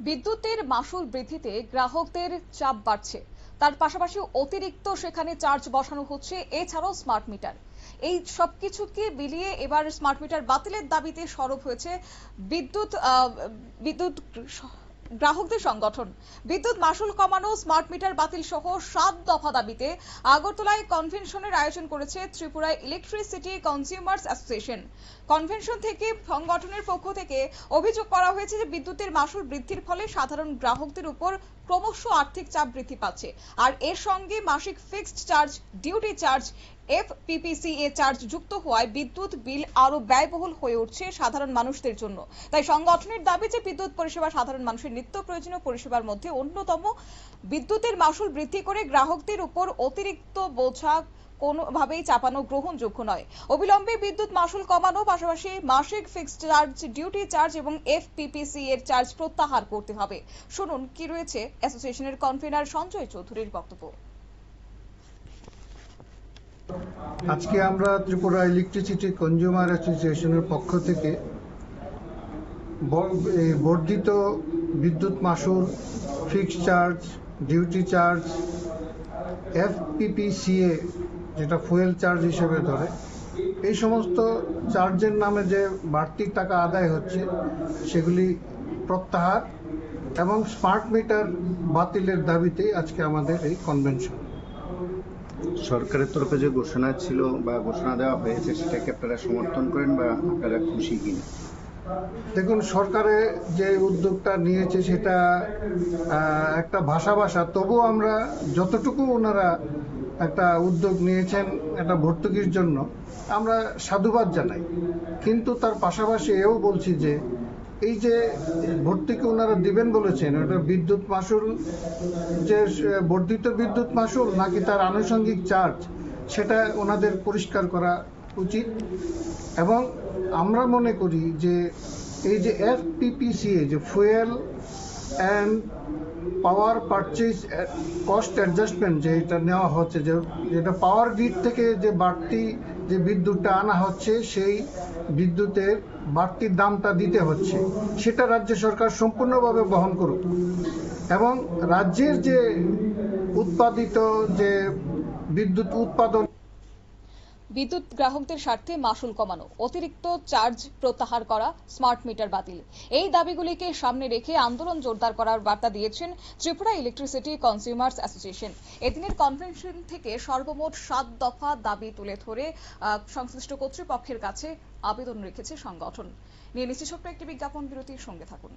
বিদ্যুতের মাশুল বৃদ্ধিতে গ্রাহকদের চাপ বাড়ছে, তার পাশাপাশি অতিরিক্ত সেখানে চার্জ বসানো হচ্ছে। এছাড়াও স্মার্ট মিটার, এই সবকিছুকে মিলিয়ে এবার স্মার্ট মিটার বাতিলের দাবিতে সরব হয়েছে বিদ্যুৎ বিদ্যুৎ গ্রাহকদের সংগঠন। বিদ্যুৎ মাশুল কমানো, স্মার্ট মিটার বাতিল সহ 7 দফা দাবিতে আগরতলায় কনভেনশনের আয়োজন করেছে Tripura electricity consumers association. Convention থেকে সংগঠনের পক্ষ থেকে অভিযোগ করা হয়েছে যে বিদ্যুতের মাশুল বৃদ্ধির ফলে সাধারণ গ্রাহকদের উপর ক্রমশ আর্থিক চাপ বৃদ্ধি পাচ্ছে, আর এর সঙ্গে মাসিক fixed charge, duty charge, FPPCA charge যুক্ত হওয়ায় বিদ্যুৎ বিল আরো ব্যয়বহুল হয়ে উঠছে সাধারণ মানুষদের জন্য। তাই সংগঠনের দাবি যে বিদ্যুৎ পরিষেবা সাধারণ মানুষের নিত্য প্রয়োজনীয় পরিষেবার মধ্যে অন্যতম। বিদ্যুতের মাশুল বৃদ্ধি করে গ্রাহকদের উপর অতিরিক্ত বোঝা কোনোভাবেই চাপানো গ্রহণযোগ্য নয়। অবিলম্বে বিদ্যুৎ মাশুল কমানো, পাশাপাশি মাসিক ফিক্সড চার্জ, ডিউটি চার্জ এবং এফপিপিসি এর চার্জ প্রত্যাহার করতে হবে। শুনুন কি রয়েছে অ্যাসোসিয়েশনের কনভেনার সঞ্জয় চৌধুরীর বক্তব্য। আজকে আমরা ত্রিপুরা ইলেকট্রিসিটি কনজিউমার অ্যাসোসিয়েশনের পক্ষ থেকে বর্ধিত বিদ্যুৎ মাশুল, ফিক্সড চার্জ, ডিউটি চার্জ, এফপিপিসিএ যেটা ফুয়েল চার্জ হিসেবে ধরে, এই সমস্ত চার্জের নামে যে বাড়তি টাকা আদায় হচ্ছে সেগুলি প্রত্যাহার এবং স্মার্ট মিটার বাতিলের দাবিতে আজকে আমাদের এই কনভেনশন। সরকারের তরফে যে ঘোষণা ছিল বা ঘোষণা দেওয়া হয়েছে সেটাকে আপনারা সমর্থন করেন বা আপনারা খুশি কিনা? দেখুন, সরকারে যে উদ্যোগটা নিয়েছে সেটা একটা ভাষা, তবু আমরা যতটুকু ওনারা একটা উদ্যোগ নিয়েছেন একটা ভর্তুকির জন্য আমরা সাধুবাদ জানাই, কিন্তু তার পাশাপাশি এও বলছি যে এই যে ভর্তুকি ওনারা দিবেন বলেছেন, ওটা বিদ্যুৎ মাশুল যে বর্ধিত বিদ্যুৎ মাশুল নাকি তার আনুষঙ্গিক চার্জ, সেটা ওনাদের পরিষ্কার করা উচিত। এবং আমরা মনে করি যে এই যে এফপিপিসিএ যে fuel and power purchase cost adjustment যে এটা নেওয়া হচ্ছে, যেটা পাওয়ার গ্রিড থেকে যে বাড়তি যে বিদ্যুৎটা আনা হচ্ছে সেই বিদ্যুতের বাড়তি দামটা দিতে হচ্ছে, সেটা রাজ্য সরকার সম্পূর্ণভাবে বহন করুক এবং রাজ্যের যে উৎপাদিত যে বিদ্যুৎ উৎপাদন, বিদ্যুৎ গ্রাহকদের স্বার্থে মাশুল কমানো, অতিরিক্ত চার্জ প্রত্যাহার করা, স্মার্ট মিটার বাতিল, এই দাবিগুলিকে সামনে রেখে আন্দোলন জোরদার করার বার্তা দিয়েছেন ত্রিপুরা ইলেকট্রিসিটি কনজিউমার্স অ্যাসোসিয়েশন। এদিনের কনভেনশন থেকে সর্বমোট 7 দফা দাবি তুলে ধরে সংশ্লিষ্ট কর্তৃপক্ষের কাছে আবেদন রেখেছে সংগঠন। নিয়ে নিশ্চিত ছোট্ট একটি বিজ্ঞাপন বিরতির সঙ্গে থাকুন।